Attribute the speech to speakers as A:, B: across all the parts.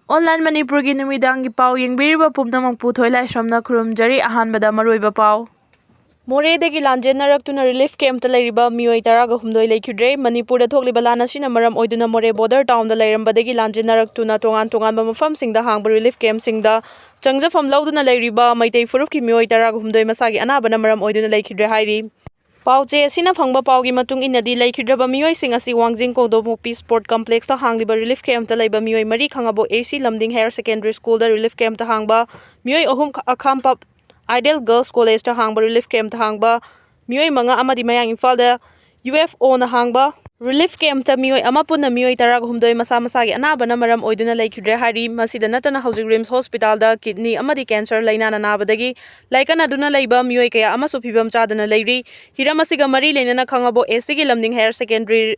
A: Online Manipuri numidangi pau yengbiriba pumnamang puthoi laisramna khurumjari ahanbada maroiba pau. Moredagi lanjenarakhtuna relief camp ta leiriba Meeoi 16 leikhyudre Manipur da thokliba lana sina maram oiduna More border town da leirambadagi lanjenarakhtuna tongan mafamsingda hangba relief camp singda changjafam lauduna leiriba Maitei Furupki Meeoi 16 masagi anabana maram oiduna leikhidre hairi. Pauche asina phangba paugi matung inadi leikhidraba Meeoi sing asi Wangjing Kodopmokpi Sport Complex ta hangliba relief camp ta leiba Meeoi mari khangabo AC Lamding Higher Secondary School da relief camp ta hangba Meeoi ahum akhampa Ideal Girls College ta hangba relief camp ta hangba Meeoi manga amadi mayang Imphal da UFO na hangba relief camp ta Meeoi amapuna Meeoi 16 masa-masagi anabana maram oiduna leikhidre hari masida natana housing Rims Hospital da kidney amadi cancer laina na nabadagi laikana duna leiba Meeoi kaya amasu phibam chadana leiri hiramasiga mari leinana khangabo AC gi Lamding Higher Secondary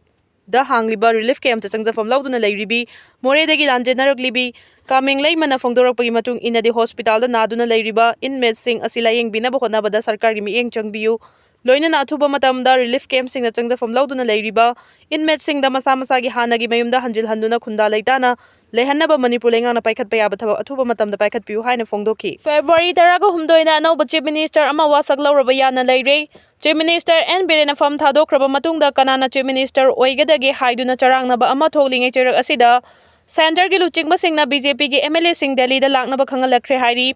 A: da hangliba relief camp ta changjafam lauduna leiribi Moredagi lanjenaraklibi Kaming lay mana phongdorakpagi matung inadi hospital da naduna leiriba inmates sing asila yengbinaba honabada sarkari mieng changbiu loinana athuba matamda relief camp sing na changjafam lauduna leiriba inmates sing da masa-masagi hanagi mayumda hanjil handuna khunda leitana lehanaba Manipur lengang na paikhat payaba thaba athuba matamda paikhat piu haina phongdoki February 16 na anauba chief minister ama wasak lauraba yana leire Chief Minister N. Birena Fam Thadorakhraba matungda kanana Chief Minister oigadagi haiduna charangnaba ama thoklingai cherak asida Center ki luchingba singna BJP ki MLA sing Delhi da laknaba khangalakre hairi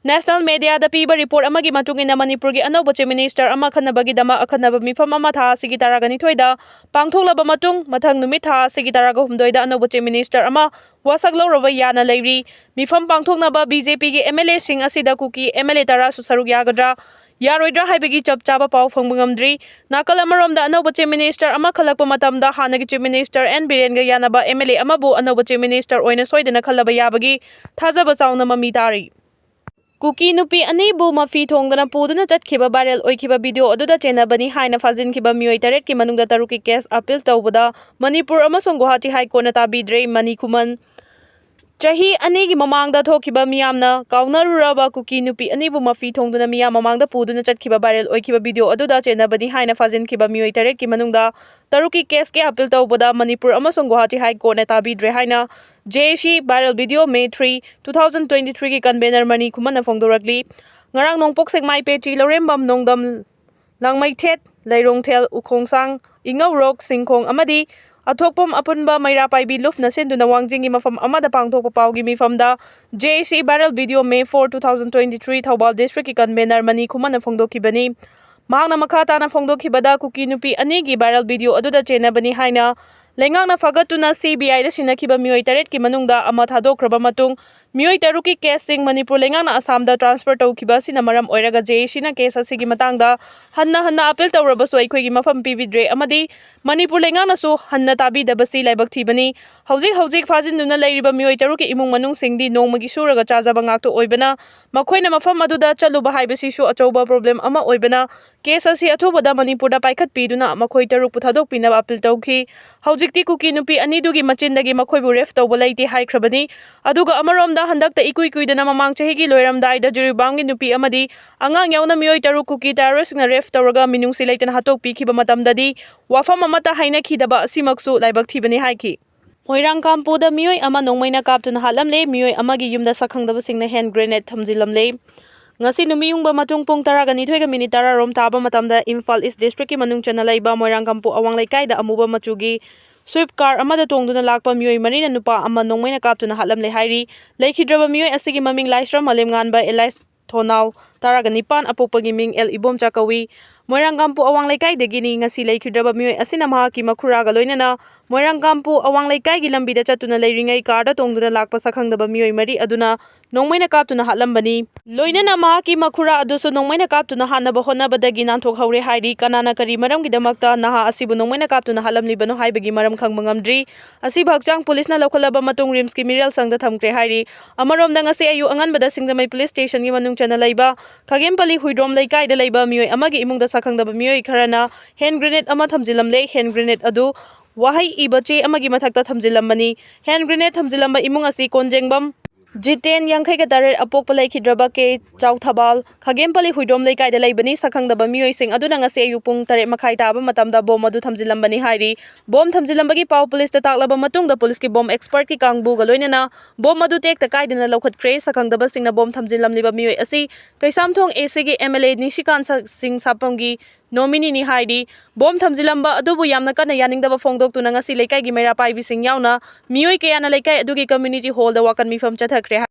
A: National Media da piba report amagi matungina Manipur gi anauba Chief Minister ama khanabagi dama akhanaba mifam ama tha sigi taragani thoida pangthoklaba matung mathang numit tha sigi taraga humdoi da anauba Chief Minister ama wasak lauraba yana leiri mifam pangthoknaba BJP ki MLA sing asida Kuki MLA tara su saruk yagadra Yaroidra haibagi chap chaba pau phangbangamdri nakal amaromda anauba Chief Minister ama khalakpa matamda hanagi Chief Minister N Birenga yanaba MLA amabu anauba Chief Minister oina soidana khalaba yabagi thajaba chauna mami tari Kuki nupi anibu mafi thongdana puduna chatkhiba viral oikhiba video aduda chenabani haina fajinkiba Meeoi 8 ki manungda taruki case appeal tawbada Manipur amasong Guwahati High Court na tabidre mani kuman Chahi anigi mamangda thokiba miyamna kaunaruraba Kuki nupi anibu mafi thongduna miyam mamangda puduna chatkhiba viral oikhiba video aduda chenabani haina fajinkiba Meeoi 8 ki manungda taruki case ke appeal tawbada Manipur amasong Guwahati High Court na tabidre haina JC viral video May 3, 2023 ki convener mani khumana phongdorakli ngarang nongpok sekmai pechi lorembam nongdam langmai thet leirongthel ukhongsang ingaurok singkhong amadi athokpam apunba maira paibi lufna senduna Wangjing gi mafam amada pangthokpa paugi mifamda JC viral video May 4, 2023 Thobal district ki convener mani khumana phongdokhibani mahangna makha tana phongdokhibada Kuki nupi anigi viral video aduda chenabani haina Lengangna fagatuna CBI da sinakhiba Meeoi 8 ki manungda ama Thadorakhraba matung Meeoi 8 ki case sing Manipur lengangna Assam da transfer tawkhiba sina maram oiraga JC na case asigi matangda hanna appeal tawrabasu aikhoigi mafam pibidre amadi Manipur lengangna su hanna tabidabasi laibak thibani hojik fajinduna leiriba Meeoi 8 ki imung manung singdi nongmagi suraga chajaba ngakto oibana makhoina mafam aduda chaluba haibasi su achauba problem ama oibana case asi athubada Manipur da paikhat piduna makhoi 8 pu thadokpina appeal tawki Hojikti Kuki nupi anidugi machindagi makhoibu ref tawba leiti haikhrabani aduga amaromda handakta ikuidana mamang chahigi loiramdaida juribamgi nupi amadi angang yauna Meeoi 8 Kuki terrorist na ref tawraga minungsi leitana hatokpi khiba matamdadi wafam amata haina khidaba asimaksu laibak thibani haiki Moirang kampuda Meeoi ama nongmaina kaptuna halamle Meeoi amagi yumda sakhangdaba singna hand grenade thamjilamle Ngasi numiyungba matung pung 12 minute 10 rom taba matamda Imphal East District ki manung chana laiba Moirang kampu awang laikai da amuba machugi Swift car amada tongduna lakpa Meeoi marina nupa ama nongmaina kaptuna halamle hairi leikhidraba Meeoi asigi maming laisra malem nganba Elias Thonau 19 apokpagi ming El Ibom Chakawi Moirang kampu awang laikai dagini ngasi leikhidraba Meeoi asina mahaki makhuraga loinana Moirang kampu awang laikai gi lambida chatuna leiringai car da tongduna lakpa sakhangdaba Meeoi mari aduna nongmaina kaptuna halambani loinana mahaki makhura adusu nongmaina kaptuna hanaba honabadagi nanthok haure hairi kanana kari maramgi damakta naha asibu nongmaina kaptuna halamlibano haibagi maram khangbangamdri asi bhakchang police na lokhalaba matung rims ki miral sangda thamkre hairi amaromda ngasi ayu anganbada singdamai police station gi manung chana laiba khagempali huidrom laikai da laiba Meeoi amagi imungda sakhangdaba Meeoi kharana hand grenade ama thamjilamle hand grenade adu wahai ibache amagi mathakta thamjilambani hand grenade thamjilamba imung asi konjengbam Jiten Yankaiga Dare Apokpalai Kidraba Ke Chautabal, Kagempali Hudom Lake the Labani, Sakanga Bamui sing Adunanga say Upung Tare Makaita Matamda Bomadu Tamzilambani Hari, Bom Tamzilambagi Power Police the Taklaba Matung, the police bomb expert Ki Kang Bugaloinana, Bomadu take the guide in the local craze, Sakanga Basing the Bom Tamzilam Liba Mui Asi, Kaisamtong ACG MLA Nishikan Sing Sapongi. Nomini ni Heidi, Bom Tamzilamba, Adubu Yamnaka, Yaning the Fongdok to Nangasi Leka Gimera Pai Bising Yauna, Meeoi Kayana Leka Adugi Community Hall, the Wakan Mi from Chathakre.